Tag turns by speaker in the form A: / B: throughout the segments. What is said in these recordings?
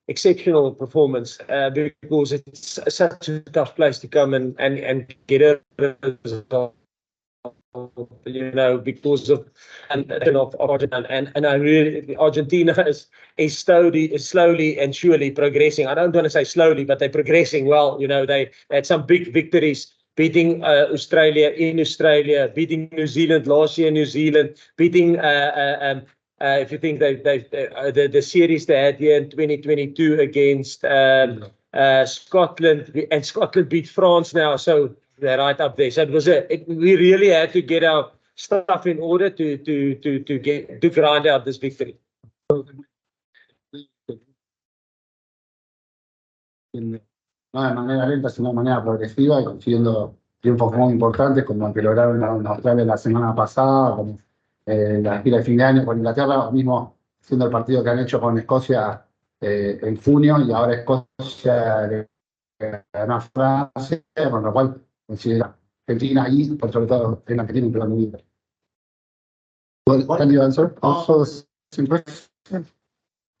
A: exceptional performance because it's such a tough place to come and get a result. Because of Argentina, and I really Argentina is slowly and surely progressing. I don't want to say slowly, but they're progressing well. They had some big victories, beating Australia in Australia, beating New Zealand last year in New Zealand, beating if you think the series they had here in 2022 against Scotland, and Scotland beat France now, so they're right up there. So we really had to get our stuff in order to grind out this victory.
B: No de manera lenta, sino de manera progresiva y consiguiendo triunfos muy importantes como el que lograron en Australia la semana pasada, como la gira de fin de año con Inglaterra, mismo siendo el partido que han hecho con Escocia en junio, y ahora Escocia ganó a Francia, con lo cual considera Argentina y por sobre todo en Argentina un plan muy libre. Can you answer? Also, simple.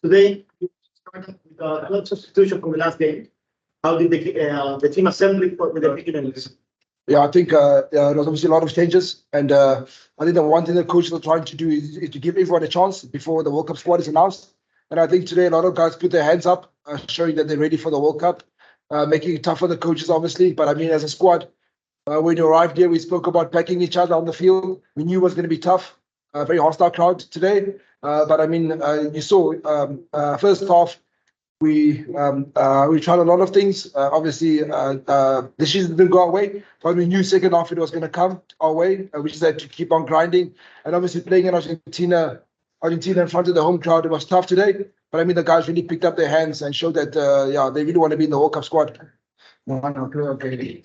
C: Today, a lot of substitution from the last game. How did the team assembly with the beginnings?
D: Yeah, I think there was obviously a lot of changes, and I think the one thing the coaches are trying to do is to give everyone a chance before the World Cup squad is announced. And I think today a lot of guys put their hands up, showing that they're ready for the World Cup, making it tough for the coaches, obviously. But I mean, as a squad, when you arrived here, we spoke about backing each other on the field. We knew it was going to be tough, very hostile crowd today. But I mean, you saw first half, we tried a lot of things. Obviously, the season didn't go our way, but we knew second half it was going to come our way. We just had to keep on grinding. And obviously, playing in Argentina in front of the home crowd, it was tough today. But I mean, the guys really picked up their hands and showed that, they really want to be in the World Cup squad.
B: Bueno, creo que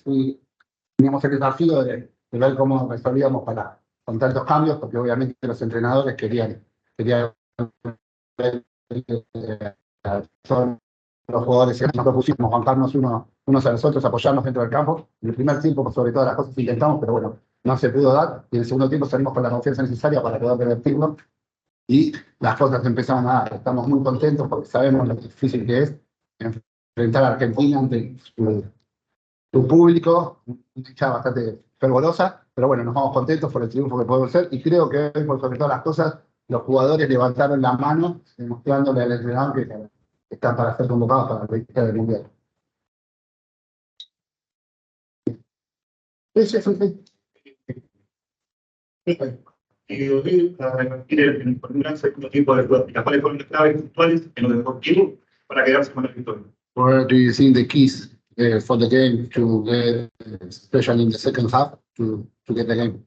B: teníamos el desafío de ver cómo resolvíamos con tantos cambios, porque obviamente los entrenadores querían ver son los jugadores que nos propusimos bancarnos unos a los otros, apoyarnos dentro del campo. En el primer tiempo, sobre todas las cosas intentamos, pero bueno, no se pudo dar. Y en el segundo tiempo salimos con la confianza necesaria para poder revertirlo. Y las cosas empezaron a dar. Estamos muy contentos porque sabemos lo difícil que es enfrentar a Argentina ante su público, una hinchada bastante fervorosa. Pero bueno, nos vamos contentos por el triunfo que podemos hacer. Y creo que hoy, por sobre todas las cosas, los jugadores levantaron la mano, demostrándole al entrenador que están para ser convocados para la política del Mundial. Sí.
C: Y por un segundo tiempo de Rugby, ¿cuáles fueron las claves puntuales en lo deportivo para quedarse con la victoria?
B: Where do you think the keys for the game to get, especially in the second half, to get the game?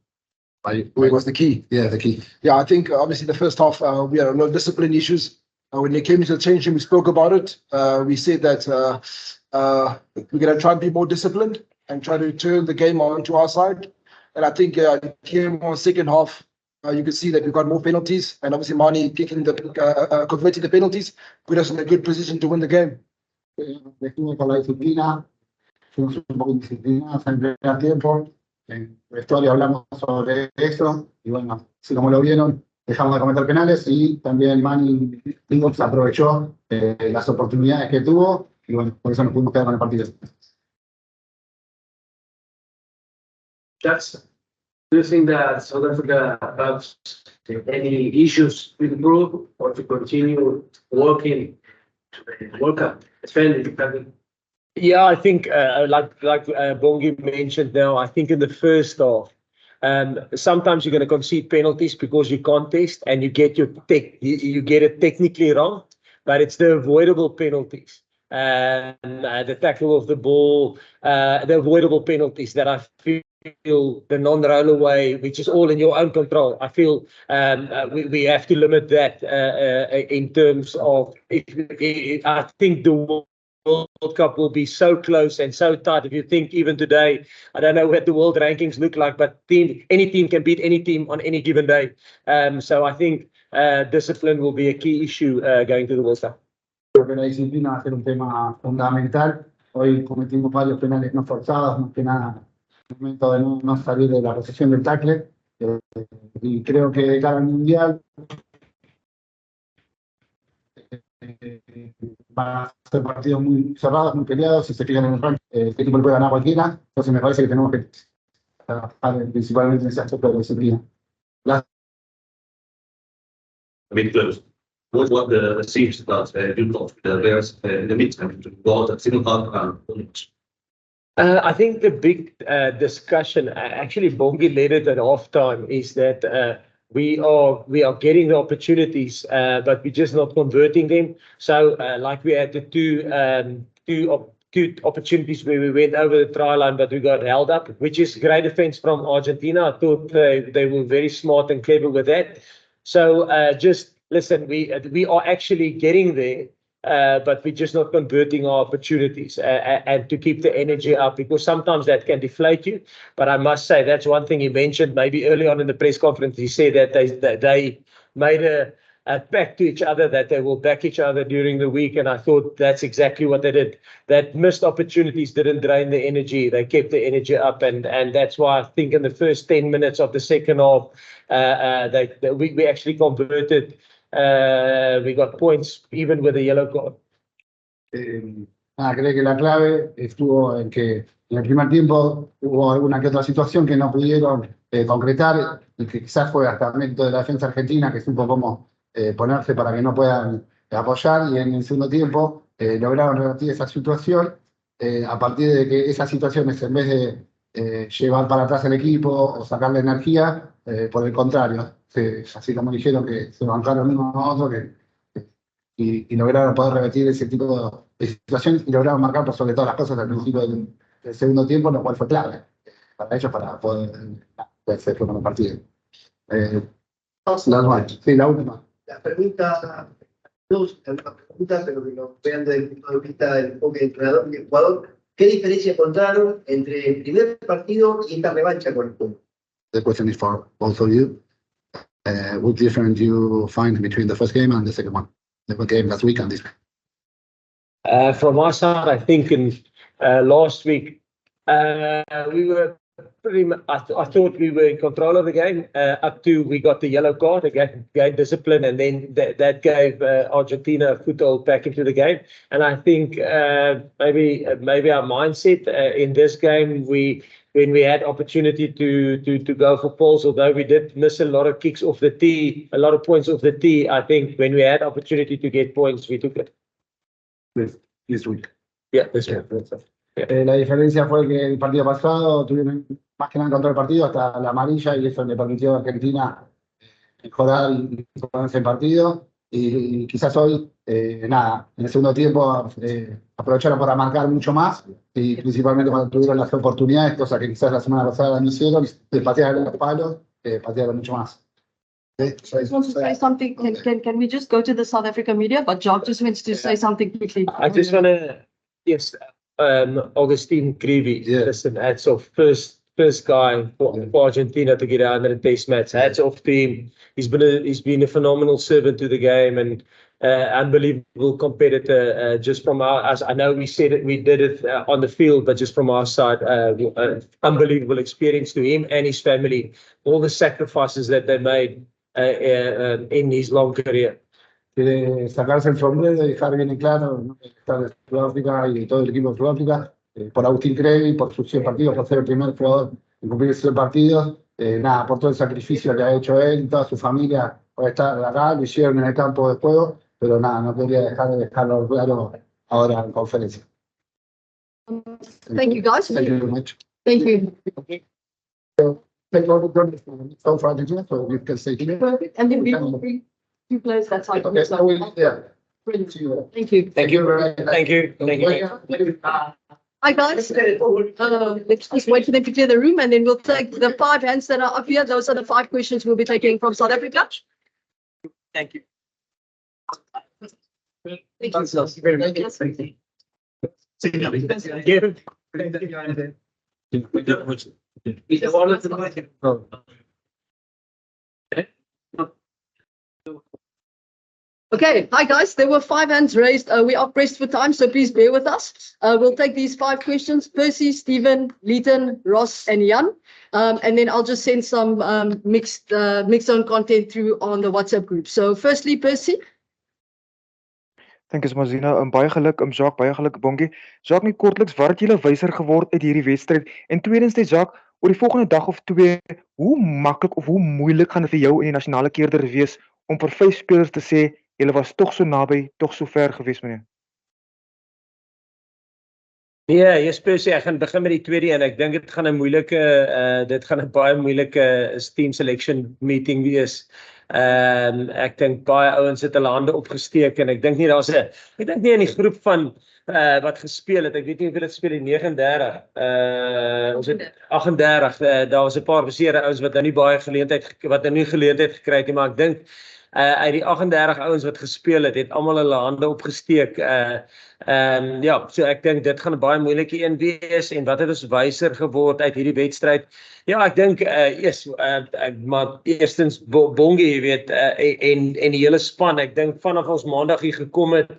D: Where was the key?
B: Yeah, the key.
D: Yeah, I think obviously the first half we had a lot of discipline issues. When they came into the change room, we spoke about it. We said that we're going to try and be more disciplined and try to turn the game onto our side. And I think here on second half, you can see that we've got more penalties, and obviously Mani converting the penalties put us in a good position to win the game.
B: Estuve con la disciplina, fuimos un poco indisciplinados en el primer tiempo. En la historia hablamos sobre eso, y bueno, así como lo vieron, dejamos de cometer penales, y también Mani aprovechó las oportunidades que tuvo, y bueno, por eso nos pudimos quedar con el partido.
A: Do you think that South Africa has any issues to improve or to continue working to the World Cup? Yeah, I think like Bongi mentioned now, I think in the first half, sometimes you're going to concede penalties because you contest and you get you get it technically wrong, but it's the avoidable penalties. The tackle of the ball, the avoidable penalties that I feel, the non-roll away, which is all in your own control. I feel we have to limit that in terms of, I think the World Cup will be so close and so tight. If you think even today, I don't know what the world rankings look like, but any team can beat any team on any given day. So I think discipline will be a key issue going to the World Cup.
B: Creo que la disciplina va a ser un tema fundamental. Hoy cometimos varios penales no forzados, más que nada en el momento de no salir de la posición del tackle. Y creo que de cara al Mundial van a ser partidos muy cerrados, muy peleados, si se fijan en el ranking, este equipo le puede ganar a cualquiera, entonces me parece que tenemos que trabajar principalmente en ese aspecto de disciplina.
E: A bit close. What the seems that you got with the players in the midterm to go out at single half and
A: I think the big discussion, actually Bongi led it at halftime, is that we are getting the opportunities, but we're just not converting them. So like we had the two opportunities where we went over the try line, but we got held up, which is great defense from Argentina. I thought they were very smart and clever with that. So just listen, we are actually getting there. But we're just not converting our opportunities and to keep the energy up, because sometimes that can deflate you. But I must say, that's one thing he mentioned maybe early on in the press conference. He said that they made a pact to each other that they will back each other during the week. And I thought that's exactly what they did. That missed opportunities didn't drain the energy. They kept the energy up. And that's why I think in the first 10 minutes of the second half, we actually converted. We got points even with a yellow card.
B: Creo que la clave estuvo en que en el primer tiempo hubo alguna que otra situación que no pudieron concretar, y que quizás fue hasta mérito de la defensa argentina, que supo cómo ponerse para que no puedan apoyar, y en el segundo tiempo lograron revertir esa situación a partir de que esas situaciones, en vez de llevar para atrás el equipo o sacarle energía, por el contrario, así como dijeron que se bancaron uno a otro, y lograron poder revertir ese tipo de situaciones y lograron marcar por sobre todas las cosas al principio del segundo tiempo, lo cual fue clave para ellos para poder hacer con el partido. Sí, la última.
C: La pregunta, no es una pregunta, pero que nos vean desde el punto de vista del enfoque del entrenador y el jugador. ¿Qué diferencia encontraron entre el primer partido y esta revancha con el juego?
B: The question is for both of you. What difference you find between the first game and the second one? The game last week and this week?
A: From our side, I think in last week, we were pretty much, I thought we were in control of the game up to we got the yellow card, again discipline, and then that gave Argentina a foothold back into the game. And I think maybe our mindset in this game, when we had opportunity to go for poles, although we did miss a lot of kicks off the tee, a lot of points off the tee, I think when we had opportunity to get points, we took it.
B: This week.
A: Yeah, this week.
B: La diferencia fue que el partido pasado tuvieron más que nada contra el partido hasta la amarilla, y eso le permitió a Argentina mejorar y ponerse en partido. Y quizás hoy, nada, en el segundo tiempo aprovecharon para marcar mucho más, y principalmente cuando tuvieron las oportunidades, cosa que quizás la semana pasada no hicieron, de patear los palos, patearon mucho más.
F: I just want to say something. Can we just go to the South African media? But Jock just wants to say something quickly.
A: I just want to, yes, Augustine Creevy, listen, hats off. First guy for Argentina to get out in the test match. Hats off to him. He's been a phenomenal servant to the game and unbelievable competitor. Just from us, I know we said it, we did it on the field, but just from our side, unbelievable experience to him and his family. All the sacrifices that they made in his long career.
B: Quiere sacarse el sombrero y dejar bien en claro, ¿no?, estar de Sudáfrica y todo el equipo de Sudáfrica, por Agustín Crevi, por sus 100 partidos, por ser el primer jugador en cumplir 100 partidos, nada, por todo el sacrificio que ha hecho él y toda su familia por estar acá, lo hicieron en el campo de juego, pero nada, no quería dejarlo claro ahora en conferencia.
F: Thank you, guys.
B: Thank you very much.
F: Thank you.
B: Thank you for Argentina, so you can stay here.
F: Perfect. And then we will bring two players that side.
B: Okay, I will, yeah.
F: Brilliant.
B: See you.
F: Thank you.
A: Thank you. Thank you. Thank you.
F: Hi, guys. Let's just wait for them to clear the room, and then we'll take the 5 hands that are up here. Those are the 5 questions we'll be taking from South Africa.
A: Thank you.
F: Thank you very much. Okay, hi guys, there were 5 hands raised. We are pressed for time, so please bear with us. We'll take these 5 questions. Percy, Stephen, Leighton, Ross, and Jan. And then I'll just send some mixed zone content through on the WhatsApp group. So firstly, Percy.
G: Dank is Mazina. Baie geluk, Jacques, baie geluk, Bongie. Jacques, net kortliks, waar het julle wyser geword uit hierdie wedstryd? En tweedens, Jacques, oor die volgende dag of twee, hoe maklik of hoe moeilik gaan dit vir jou in die nasionale keerder wees om vir 5 spelers te sê, julle was tog so naby, tog so ver gewees, meneer?
A: Nee, jy ek gaan begin met die tweede een. Ek dink dit gaan 'n baie moeilike team selection meeting wees. Ek dink baie ouens het hulle hande opgesteek en ek dink nie ek dink nie in die groep van wat gespeel het. Ek weet nie hoeveel het gespeel het, 39. Ons het 38. Daar was 'n paar beseerde ouens wat nou nie geleentheid gekry het nie, maar ek dink uit die 38 ouens wat gespeel het almal hulle hande opgesteek. Ja, so ek dink dit gaan 'n baie moeilike een wees. En wat het ons wyser geword uit hierdie wedstryd? Ja, ek dink maar eerstens Bongie, jy weet, en die hele span. Ek dink vanaf ons maandag hier gekom het,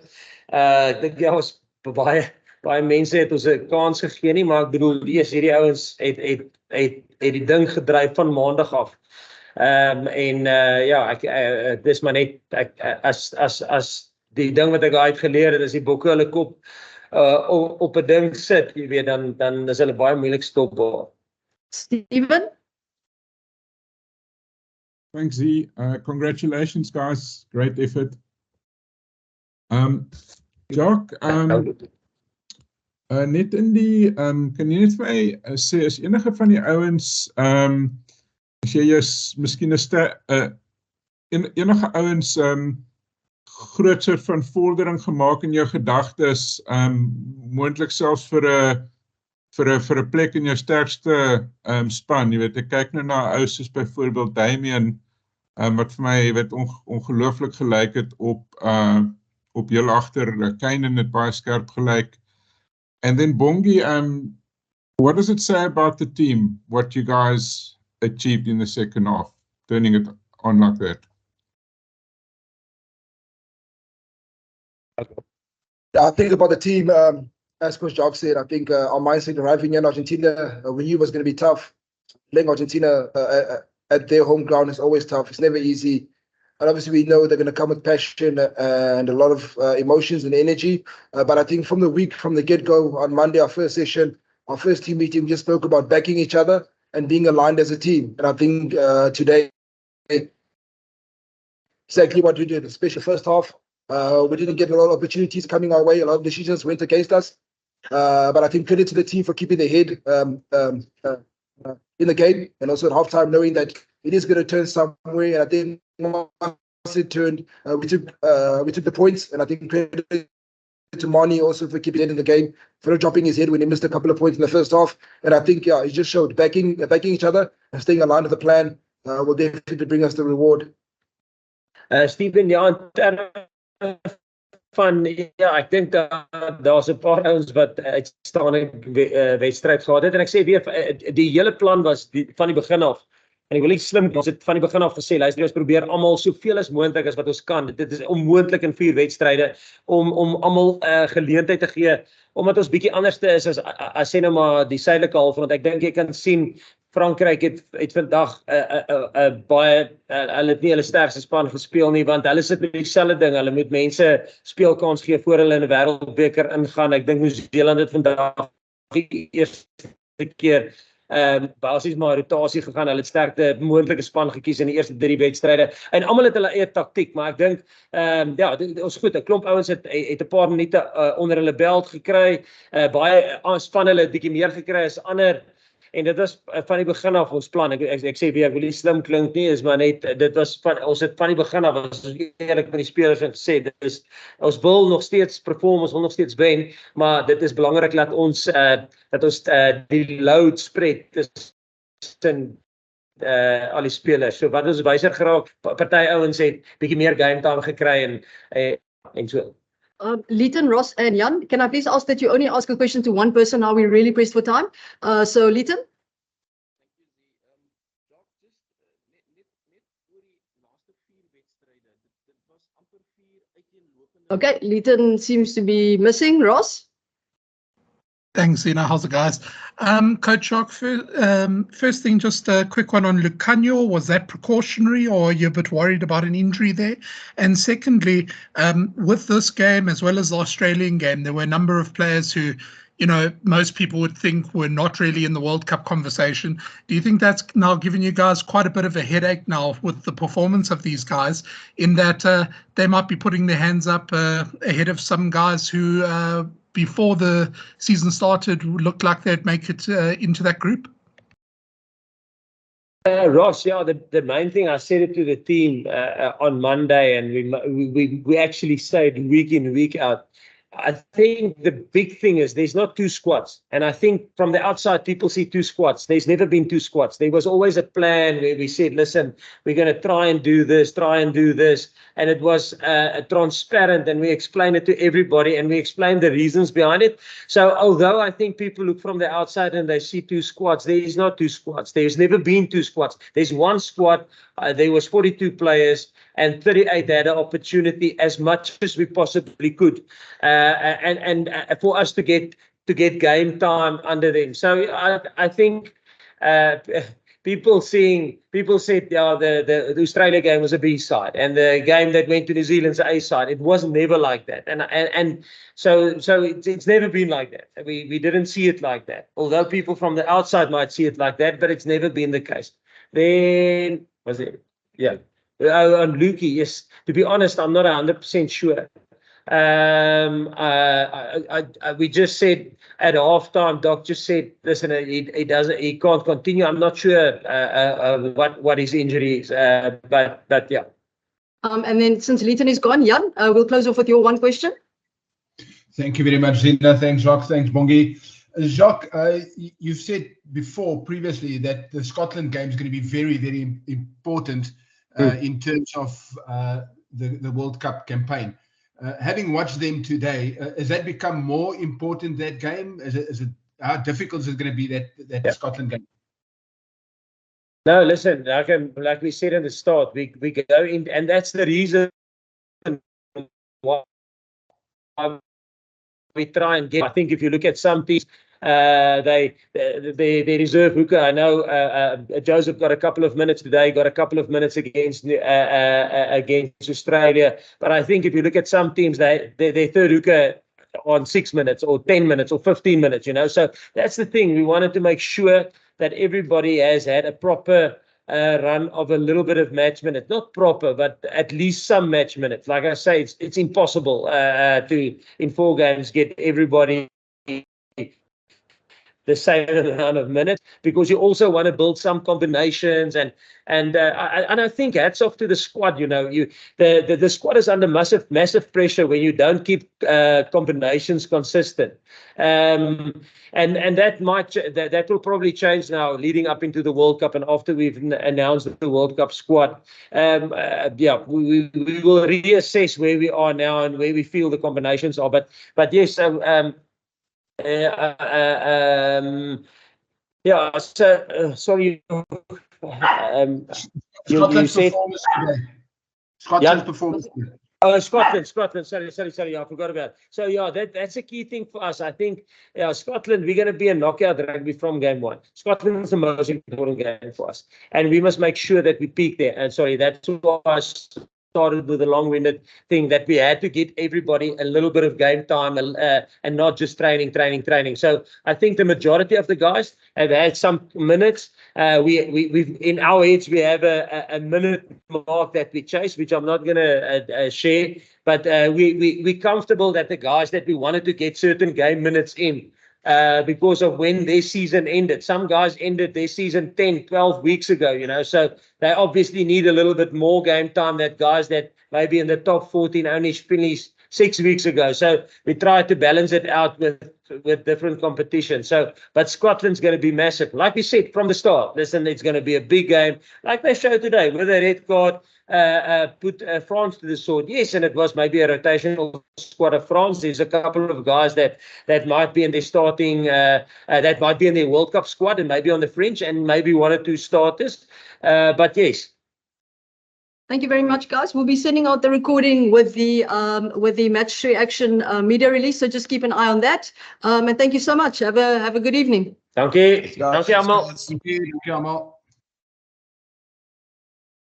A: ek dink ja, ons baie mense het ons 'n kans gegee nie, maar ek bedoel, hierdie ouens het die ding gedryf van maandag af. Ja, dis maar net as die ding wat ek uitgeleer het, is die bokke hulle kop op 'n ding sit, jy weet, dan is hulle baie moeilik stopbaar.
F: Steven?
H: Thanks, Z. Congratulations, guys. Great effort. Jacques, net in die, kan jy net vir my sê, is enige van die ouens, as jy miskien enige ouens groot soort van vordering gemaak in jou gedagtes, moontlik selfs vir 'n plek in jou sterkste span. Jy weet, ek kyk nou na ouens soos byvoorbeeld Damien, wat vir my ongelooflik gelyk het op heel agter. Kane het baie skerp gelyk. And then Bongie, what does it say about the team, what you guys achieved in the second half, turning it on like that?
D: I think about the team, as Coach Jacques said, I think our mindset arriving in Argentina, we knew it was going to be tough. Playing Argentina at their home ground is always tough. It's never easy. And obviously we know they're going to come with passion and a lot of emotions and energy. But I think from the get-go on Monday, our first session, our first team meeting, we just spoke about backing each other and being aligned as a team. And I think today, exactly what we did, especially first half. We didn't get a lot of opportunities coming our way. A lot of decisions went against us. But I think credit to the team for keeping their head in the game, and also at halftime knowing that it is going to turn somewhere. And I think once it turned, we took the points, and I think credit to Mani also for keeping it in the game, for dropping his head when he missed a couple of points in the first half. And I think he just showed backing each other and staying aligned with the plan will definitely bring us the reward.
A: Steven, ek dink daar's 'n paar ouens wat uitstaande wedstryd gehad het, en ek sê weer, die hele plan was van die begin af, en ek wil nie slim, ons het van die begin af gesê, luister, ons probeer almal soveel as moontlik as wat ons kan. Dit is onmoontlik in 4 wedstryde om almal geleentheid te gee, omdat ons bietjie anderste is as sê nou maar die suidelike halfrond. Ek dink jy kan sien Frankryk het vandag baie, hulle het nie hulle sterkste span gespeel nie, want hulle sit met dieselfde ding. Hulle moet mense speelkans gee voor hulle in 'n wêreldbeker ingaan. Ek dink Nieu-Seeland het vandag die eerste keer basies maar rotasie gegaan. Hulle het sterkte moontlike span gekies in die eerste 3 wedstryde. En almal het hulle eie taktiek, maar ek dink ja, ons goed, 'n klomp ouens het 'n paar minute onder hulle belt gekry. Baie span hulle 'n bietjie meer gekry as ander. En dit was van die begin af ons plan. Ek sê weer, ek wil nie slim klink nie, is maar net, dit was ons het van die begin af, as ons eerlik met die spelers het gesê, ons wil nog steeds perform, ons wil nog steeds wen, maar dit is belangrik dat ons die load spread tussen al die spelers. So wat ons wyser geraak, party ouens het bietjie meer game time gekry en so.
F: Leighton, Ross, and Jan, can I please ask that you only ask a question to one person? Now we're really pressed for time. So, Leighton? Okay, Leighton seems to be missing. Ross?
I: Thanks, Zina. How's it, guys? Coach Shock, first thing, just a quick one on Lucanio. Was that precautionary, or are you a bit worried about an injury there? And secondly, with this game, as well as the Australian game, there were a number of players who, you know, most people would think were not really in the World Cup conversation. Do you think that's now given you guys quite a bit of a headache now with the performance of these guys, in that they might be putting their hands up ahead of some guys who before the season started looked like they'd make it into that group?
A: Ross, yeah, the main thing, I said it to the team on Monday, and we actually said week in, week out. I think the big thing is there's not two squads. And I think from the outside, people see two squads. There's never been two squads. There was always a plan where we said, listen, we're going to try and do this. And it was transparent, and we explained it to everybody, and we explained the reasons behind it. So although I think people look from the outside and they see two squads, there is not two squads. There's never been two squads. There's one squad. There was 42 players, and 38 had an opportunity as much as we possibly could, and for us to get game time under them. So I think people said, yeah, the Australia game was a B side, and the game that went to New Zealand's A side. It was never like that, and so it's never been like that. We didn't see it like that. Although people from the outside might see it like that, but it's never been the case. Then was it? Yeah. On Lukey, yes. To be honest, I'm not 100% sure. We just said at halftime, Doc just said, listen, he can't continue. I'm not sure what his injury is, but yeah.
F: And then since Leighton is gone, Jan, we'll close off with your one question.
J: Thank you very much, Zina. Thanks, Jacques. Thanks, Bongi. Jacques, you've said previously that the Scotland game is going to be very, very important in terms of the World Cup campaign. Having watched them today, has that become more important, that game? How difficult is it going to be, that Scotland game?
A: No, listen, like we said in the start, we go in, and that's the reason why we try and get. I think if you look at some teams, they reserve hooker. I know Joseph got a couple of minutes today, got a couple of minutes against Australia. But I think if you look at some teams, their third hooker on 6 minutes or 10 minutes or 15 minutes, you know. So that's the thing. We wanted to make sure that everybody has had a proper run of a little bit of match minutes. Not proper, but at least some match minutes. Like I say, it's impossible to, in 4 games, get everybody the same amount of minutes, because you also want to build some combinations, and I think hats off to the squad. You know, the squad is under massive pressure when you don't keep combinations consistent, and that will probably change now leading up into the World Cup, and after we've announced the World Cup squad. Yeah, we will reassess where we are now and where we feel the combinations are. But yes. Yeah, so sorry.
J: Scotland's performance today. Scotland's performance today.
A: Oh, Scotland. Sorry. I forgot about it. So yeah, that's a key thing for us. I think Scotland, we're going to be a knockout rugby from game 1. Scotland is the most important game for us, and we must make sure that we peak there. And sorry, that's why I started with a long-winded thing, that we had to get everybody a little bit of game time and not just training. So I think the majority of the guys have had some minutes. We've in our heads, we have a minute mark that we chase, which I'm not going to share. But we're comfortable that the guys that we wanted to get certain game minutes in, because of when their season ended. Some guys ended their season 10, 12 weeks ago, you know, so they obviously need a little bit more game time than guys that maybe in the top 14 only finished 6 weeks ago. So we tried to balance it out with different competition. So, but Scotland's going to be massive. Like we said from the start, listen, it's going to be a big game, like they showed today with a red card. Put France to the sword. Yes, and it was maybe a rotational squad of France. There's a couple of guys that might be in their starting, that might be in their World Cup squad, and maybe on the French, and maybe 1 or 2 starters. But yes,
F: Thank you very much, guys. We'll be sending out the recording with the match reaction media release. So just keep an eye on that. And thank you so much. Have a good evening.
A: Dankie. Dankie allemaal.
J: Dankie allemaal.